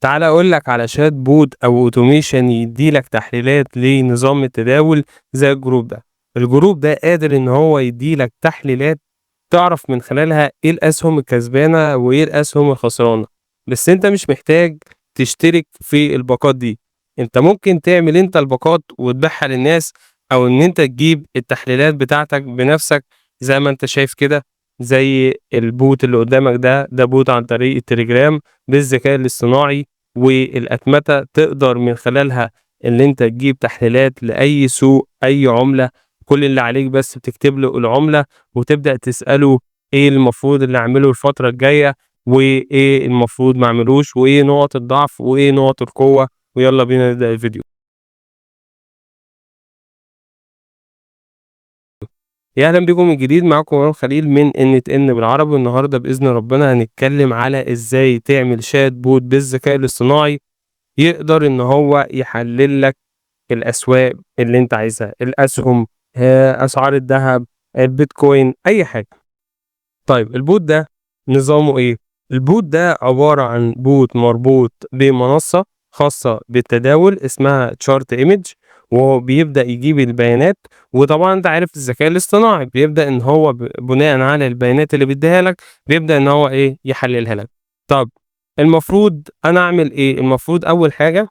تعالَ أقول لك على chat bot أو automation يدّي لك تحليلات لنظام التداول زي الجروب ده. الجروب ده قادر إن هو يدّي لك تحليلات تعرف من خلالها إيه الأسهم الكسبانة وإيه الأسهم الخسرانة، بس أنت مش محتاج تشترك في الباقات دي، أنت ممكن تعمل أنت الباقات وتبيعها للناس، أو إن أنت تجيب التحليلات بتاعتك بنفسك زي ما أنت شايف كده، زي البوت اللي قدامك ده بوت عن طريق التليجرام بالذكاء الاصطناعي والأتمتة، تقدر من خلالها إن أنت تجيب تحليلات لأي سوق، أي عملة، كل اللي عليك بس بتكتب له العملة وتبدأ تسأله إيه المفروض اللي أعمله الفترة الجاية، وإيه المفروض ما أعملوش، وإيه نقط الضعف، وإيه نقط القوة، ويلا بينا نبدأ الفيديو. يا أهلا بيكم من جديد، معاكم مروان خليل من NTN بالعربي. والنهارده بإذن ربنا هنتكلم على إزاي تعمل شات بوت بالذكاء الاصطناعي يقدر إن هو يحلل لك الأسواق اللي أنت عايزها، الأسهم، أسعار الدهب، البيتكوين، أي حاجة. طيب البوت ده نظامه إيه؟ البوت ده عبارة عن بوت مربوط بمنصة خاصة بالتداول اسمها chart image، وهو بيبدأ يجيب البيانات. وطبعًا أنت عارف الذكاء الاصطناعي بيبدأ إن هو بناءً على البيانات اللي بيديها لك بيبدأ إن هو إيه، يحللها لك. طب المفروض أنا أعمل إيه؟ المفروض أول حاجة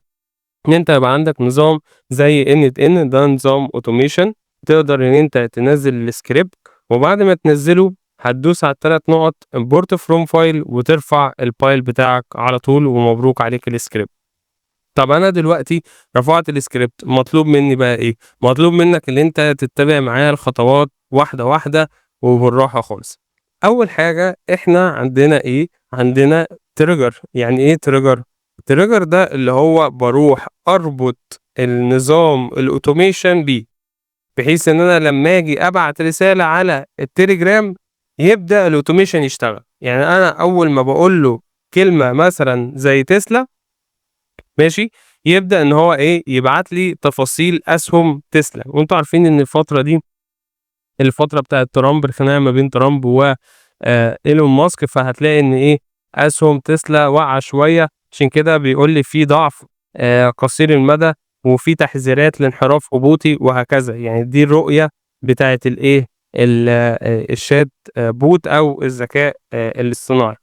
إن أنت يبقى عندك نظام زي NTN، ده نظام automation تقدر إن أنت تنزّل الscript، وبعد ما تنزّله هتدوس على ال3 نقط import from file وترفع الfile بتاعك على طول، ومبروك عليك الscript. طب أنا دلوقتي رفعت الscript، مطلوب مني بقى إيه؟ مطلوب منك إن أنت تتّبع معايا الخطوات واحدة، واحدة وبالراحة خالص. أول حاجة إحنا عندنا إيه؟ عندنا trigger. يعني إيه trigger؟ trigger ده اللي هو باروح أربط النظام الautomation بيه، بحيث إن أنا لمّا آجي أبعت رسالة على التليجرام يبدأ الautomation يشتغل. يعني أنا أول ما باقول له كلمة مثلًا زي تسلا، ماشي، يبدأ إن هو إيه، يبعت لي تفاصيل أسهم تسلا. وأنتم عارفين إن الفترة دي الفترة بتاعة ترامب، الخناقة ما بين ترامب و إيلون ماسك، فهتلاقي إن إيه، أسهم تسلا واقعة شوية، عشان كده بيقول لي في ضعف قصير المدى، وفي تحذيرات لانحراف هبوطي وهكذا. يعني دي الرؤية بتاعة الإيه، الchat bot أو الذكاء الاصطناعي.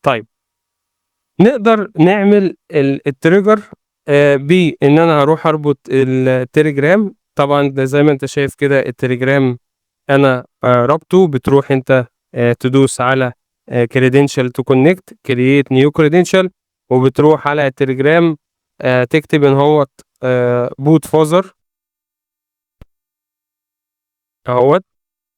طيب نقدر نعمل الtrigger بإن أنا هاروح أربط التليجرام. طبعًا ده زي ما أنت شايف كده التليجرام أنا رابطه، بتروح أنت تدوس على credential to connect create new credential، وبتروح على التليجرام تكتب إن هوّة boot father أهوّة،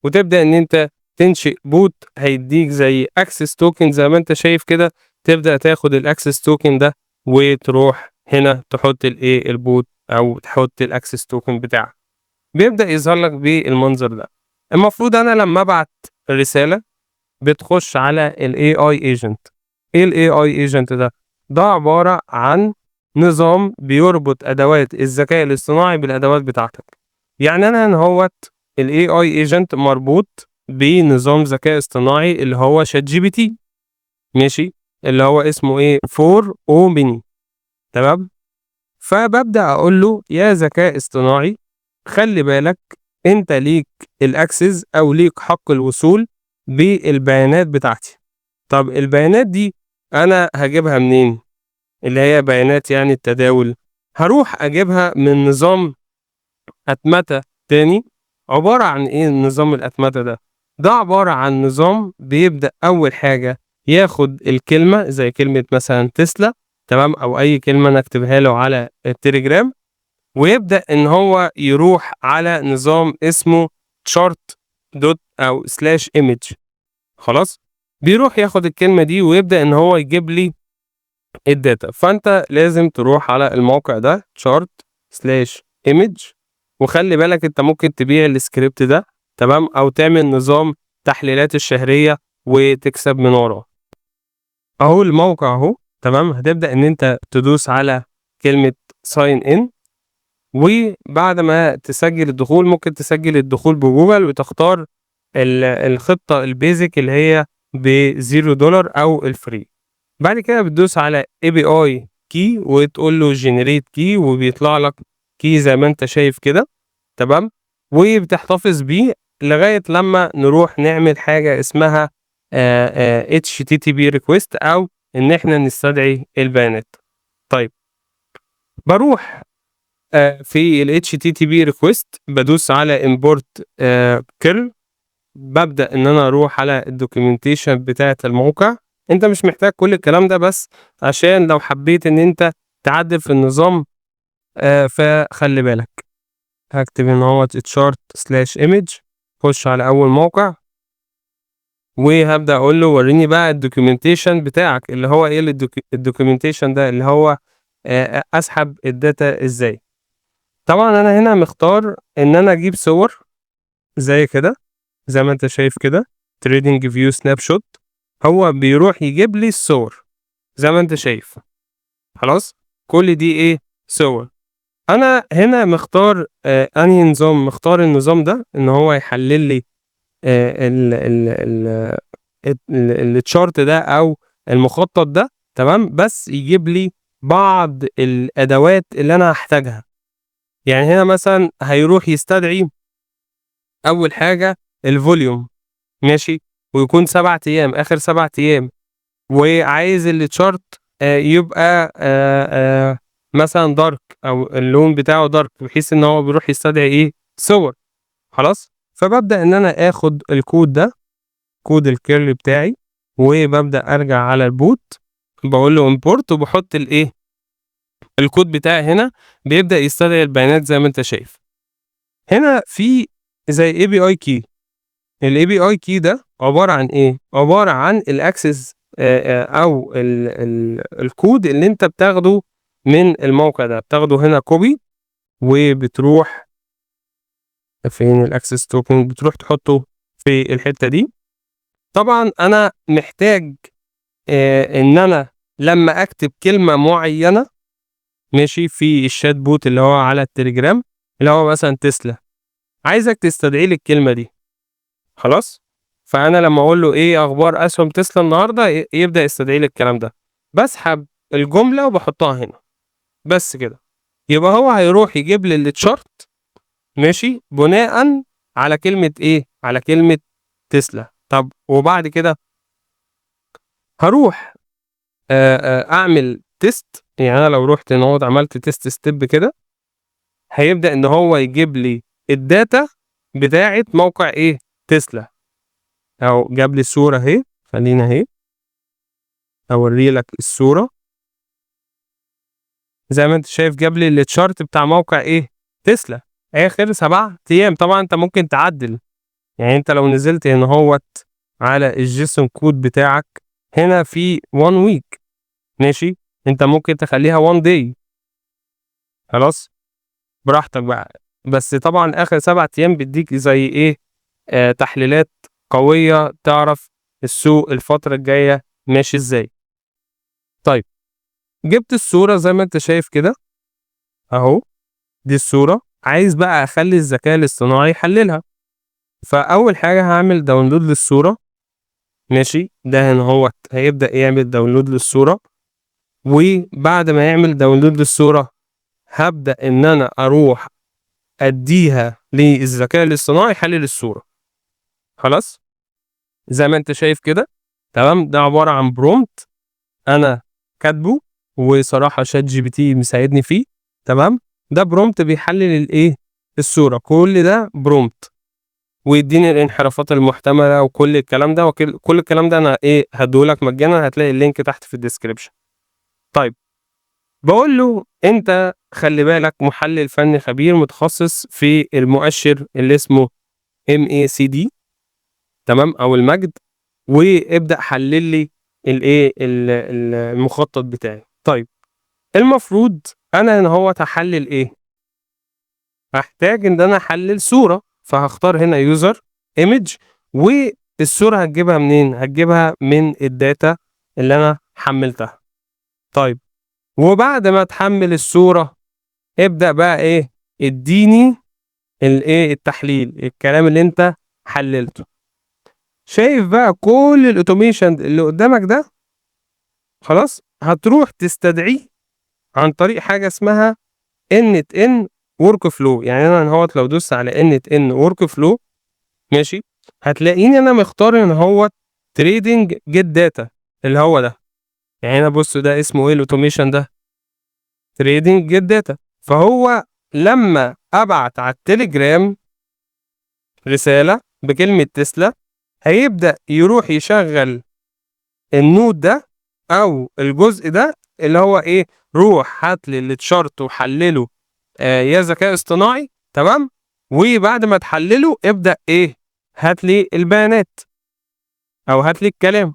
وتبدأ إن أنت تنشئ boot. هيدّيك زي access token زي ما أنت شايف كده، تبدأ تاخد الaccess token ده وتروح هنا تحط الإيه، الboot أو تحط الaccess token بتاعك، بيبدأ يظهر لك بالمنظر ده. المفروض أنا لمّا أبعت رسالة بتخش على الAI agent. إيه الAI agent ده؟ ده عبارة عن نظام بيربط أدوات الذكاء الاصطناعي بالأدوات بتاعتك. يعني أنا هنا الAI agent مربوط بنظام ذكاء اصطناعي اللي هو ChatGPT، ماشي، اللي هو اسمه إيه 4o mini، تمام؟ فبابدأ أقول له يا ذكاء اصطناعي خلّي بالك أنت ليك الaccess أو ليك حق الوصول بالبيانات بتاعتي. طب البيانات دي أنا هاجيبها منين؟ اللي هي بيانات يعني التداول، هاروح أجيبها من نظام أتمتة تاني. عبارة عن إيه نظام الأتمتة ده؟ ده عبارة عن نظام بيبدأ أول حاجة ياخد الكلمة زي كلمة مثلًا تسلا، تمام، أو أي كلمة أنا أكتبها له على التليجرام، ويبدأ إن هو يروح على نظام اسمه chart أو /image. خلاص؟ بيروح ياخد الكلمة دي ويبدأ إن هو يجيب لي الdata. فأنت لازم تروح على الموقع ده chart/image، وخلّي بالك أنت ممكن تبيع الscript ده، تمام، أو تعمل نظام تحليلات الشهرية وتكسب من وراه. أهو الموقع أهو، تمام، هتبدأ إن أنت تدوس على كلمة sign in، وبعد ما تسجل الدخول ممكن تسجل الدخول بجوجل وتختار الخطة الbasic اللي هي ب$0 أو الfree. بعد كده بتدوس على API key وتقول له generate key وبيطلع لك key زي ما أنت شايف كده، تمام، وبتحتفظ بيه لغاية لمّا نروح نعمل حاجة اسمها HTTP request أو إن إحنا نستدعي البيانات. طيب باروح في الHTTP request بادوس على import curl، بابدأ إن أنا أروح على الdocumentation بتاعة الموقع. أنت مش محتاج كل الكلام ده، بس عشان لو حبيت إن أنت تعدل في النظام فخلّي بالك. هاكتب هنا أهوّة chart/image، أخش على أول موقع وهابدأ أقول له ورّيني بقى الdocumentation بتاعك، اللي هو إيه الdocumentation ده اللي هو أسحب الdata إزاي. طبعًا أنا هنا مختار إن أنا أجيب صور زي كده، زي ما أنت شايف كده trading view snapshot، هو بيروح يجيب لي الصور زي ما أنت شايف، خلاص، كل دي إيه، صور. أنا هنا مختار أنهي نظام، مختار النظام ده إن هو يحلل لي ال ال ال الchart ده أو المخطط ده، تمام، بس يجيب لي بعض الأدوات اللي أنا هاحتاجها. يعني هنا مثلًا هيروح يستدعي أول حاجة الvolume، ماشي، ويكون 7 أيام، آخر 7 أيام، وعايز الchart يبقى مثلًا dark أو اللون بتاعه dark بحيث إن هو بيروح يستدعي إيه، صور، خلاص. فبابدأ إن أنا آخد الكود ده، كود الcurl بتاعي، وبابدأ أرجع على الboot، باقول له import وباحط الإيه، الكود بتاعي هنا، بيبدأ يستدعي البيانات زي ما أنت شايف. هنا في زي API key، الAPI key ده عبارة عن إيه، عبارة عن الaccess أو الكود اللي أنت بتاخده من الموقع ده، بتاخده هنا copy وبتروح فين الaccess token، بتروح تحطه في الحتة دي. طبعًا أنا محتاج إن أنا لمّا أكتب كلمة معيّنة، ماشي، في الchat bot اللي هو على التليجرام، اللي هو مثلًا تسلا، عايزك تستدعي لي الكلمة دي، خلاص. فأنا لمّا أقول له إيه أخبار أسهم تسلا النهارده، يبدأ يستدعي لي الكلام ده، باسحب الجملة وباحطها هنا، بس كده. يبقى هو هيروح يجيب لي الchart، ماشي، بناءً على كلمة إيه، على كلمة تسلا. طب وبعد كده هاروح أعمل test، يعني أنا لو رُحت هنا أهوّة عملت test step كده، هيبدأ إن هو يجيب لي الdata بتاعة موقع إيه، تسلا. أهو جاب لي الصورة أهي، خلّيني أهي أورّي لك الصورة، زي ما أنت شايف جاب لي الchart بتاع موقع إيه، تسلا، آخر 7 أيام. طبعًا أنت ممكن تعدّل، يعني أنت لو نزلت هنا أهوّة على الJSON code بتاعك، هنا في one week، ماشي، أنت ممكن تخلّيها one day، خلاص، براحتك بقى. بس طبعًا آخر 7 أيام بيدّيك زي إيه، تحليلات قوية تعرف السوق الفترة الجاية ماشي إزاي. طيب جِبت الصورة زي ما أنت شايف كده أهو، دي الصورة، عايز بقى أخلّي الذكاء الاصطناعي يحللها. فأول حاجة هاعمل download للصورة، ماشي، ده هنا أهوّة هيبدأ يعمل download للصورة، وبعد ما يعمل download للصورة هابدأ إن أنا أروح أدّيها للذكاء الاصطناعي يحلل الصورة، خلاص، زي ما أنت شايف كده، تمام. ده عبارة عن prompt أنا كاتبه، وصراحة ChatGPT مساعدني فيه، تمام. ده prompt بيحلل الإيه، الصورة، كل ده prompt، ويدّيني الانحرافات المحتملة وكل الكلام ده، كل الكلام ده أنا إيه، هادّيه لك مجانًا، هتلاقي اللينك تحت في الdescription. طيب باقول له أنت خلّي بالك محلل فني خبير متخصص في المؤشر اللي اسمه MACD، تمام، أو المجد، وابدأ حلل لي الإيه، المخطط بتاعي. طيب المفروض أنا هنا أهوّة هاحلل إيه، هاحتاج إن أنا أحلل صورة، فهاختار هنا user image، والصورة هتجيبها منين، هتجيبها من الdata اللي أنا حمّلتها. طيب وبعد ما تحمّل الصورة، ابدأ بقى إيه، ادّيني الإيه، التحليل، الكلام اللي أنت حلّلته. شايف بقى كل الautomation اللي قدّامك ده، خلاص، هتروح تستدعيه عن طريق حاجة اسمها NTN workflow. يعني أنا أهوّة لو دوست على NTN workflow ماشي، هتلاقيني أنا مختار إن هو trading get data اللي هو ده. يعني أنا بُص ده اسمه إيه الautomation ده؟ trading get data. فهو لمّا أبعت على التليجرام رسالة بكلمة تسلا، هيبدأ يروح يشغّل الnode ده أو الجزء ده اللي هو إيه، روح هات لي الchart وحلّله يا ذكاء اصطناعي تمام، وبعد ما تحلّله ابدأ إيه، هات لي البيانات أو هات لي الكلام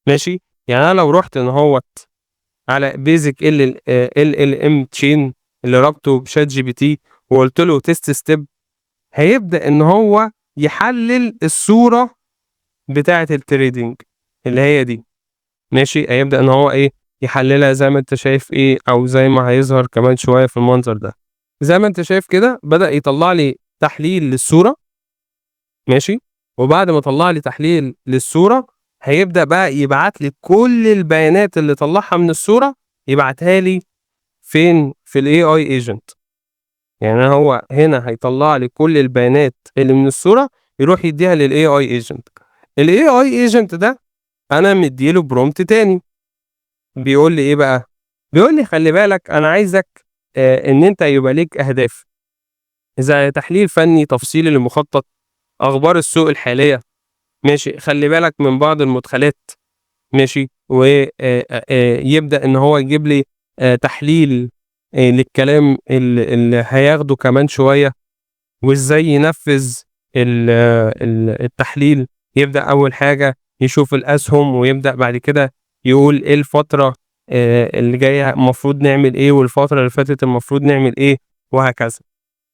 ماشي. يعني أنا لو رُحت أهوّة على basic LLM chain اللي رابطه بChatGPT وقُلت له test step، هيبدأ إن هو يحلّل الصورة بتاعة الtrading اللي هي دي ماشي. هيبدأ إن هو إيه، يحلّلها زي ما أنت شايف إيه، أو زي ما هيظهر كمان شوية في المنظر ده. زي ما أنت شايف كده بدأ يطلّع لي تحليل للصورة ماشي، وبعد ما طلّع لي تحليل للصورة، هيبدأ بقى يبعت لي كل البيانات اللي طلّعها من الصورة، يبعتها لي فين، في الAI agent. يعني هو هنا هيطلّع لي كل البيانات اللي من الصورة، يروح يدّيها للAI agent. الAI agent ده أنا مدّي له prompt تاني، بيقول لي إيه بقى، بيقول لي خلّي بالك أنا عايزك إن أنت يبقى ليك أهداف، زي تحليل فني تفصيلي للمخطط، أخبار السوق الحالية ماشي، خلّي بالك من بعض المدخلات ماشي، و يبدأ إن هو يجيب لي تحليل للكلام اللي هياخده كمان شوية، وإزاي ينفّذ التحليل. يبدأ أول حاجة يشوف الأسهم، ويبدأ بعد كده يقول إيه الفترة اللي جاية المفروض نعمل إيه، والفترة اللي فاتت المفروض نعمل إيه، وهكذا.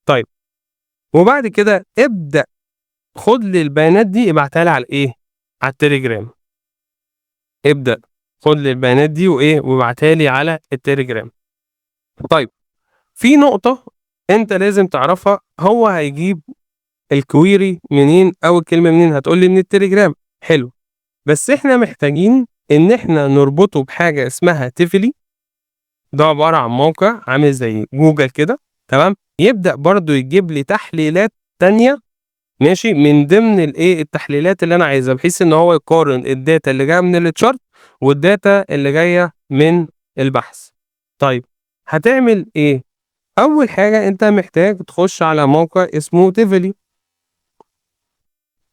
طيب وبعد كده ابدأ خُد لي البيانات دي ابعتها لي على الإيه، على التليجرام. ابدأ خُد لي البيانات دي وإيه، وابعتها لي على التليجرام. طيب في نقطة أنت لازم تعرفها، هو هيجيب الquery منين أو الكلمة منين؟ هتقول لي من التليجرام، حلو، بس إحنا محتاجين إن إحنا نربطه بحاجة اسمها tifly. ده عبارة عن موقع عامل زي جوجل كده تمام، يبدأ برضه يجيب لي تحليلات تانية ماشي، من ضمن الإيه، التحليلات اللي أنا عايزها، بحيث إن هو يقارن الdata اللي جاية من الchart والdata اللي جاية من البحث. طيب هتعمل إيه؟ أول حاجة أنت محتاج تخش على موقع اسمه tifly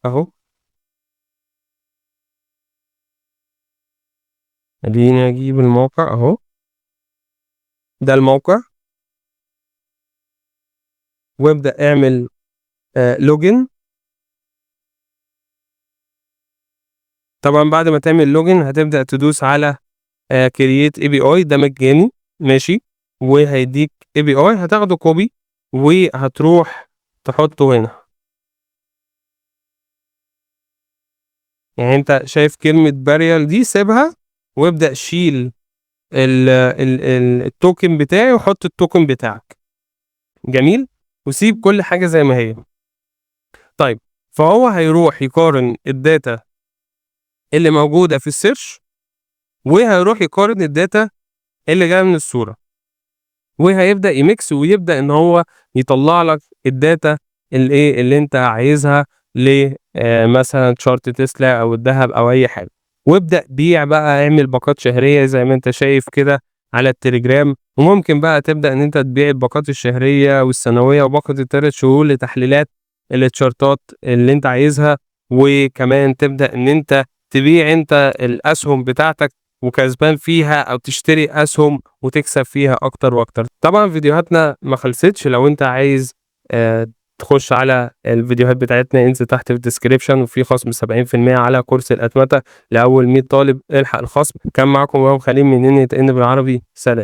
أهو. خلّيني أجيب الموقع أهو، ده الموقع، وابدأ اعمل login. طبعًا بعد ما تعمل login هتبدأ تدوس على create API، ده مجاني ماشي، وهيدّيك API هتاخده copy وهتروح تحطه هنا. يعني أنت شايف كلمة burial دي سيبها، وابدأ شيل الtoken بتاعي وحُط الtoken بتاعك، جميل، وسيب كل حاجة زي ما هي. طيب فهو هيروح يقارن الdata اللي موجودة في الsearch، وهيروح يقارن الdata اللي جاية من الصورة، وهيبدأ يmix ويبدأ إن هو يطلّع لك الdata الإيه، اللي أنت عايزها ل مثلًا chart تسلا أو الدهب أو أي حاجة. وابدأ بيع بقى، اعمل باقات شهرية زي ما أنت شايف كده على التليجرام، وممكن بقى تبدأ إن أنت تبيع الباقات الشهرية والسنوية وباقة ال3 شهور لتحليلات التشارتات اللي أنت عايزها، وكمان تبدأ إن أنت تبيع أنت الأسهم بتاعتك وكسبان فيها، أو تشتري أسهم وتكسب فيها أكتر وأكتر. طبعًا فيديوهاتنا ما خلصتش، لو أنت عايز تخش على الفيديوهات بتاعتنا انزل تحت في الdescription، وفي خصم 70% على كورس الأتمتة لأول 100 طالب، الحق الخصم. كان معاكم وهاب خليل من NTN بالعربي، سلام.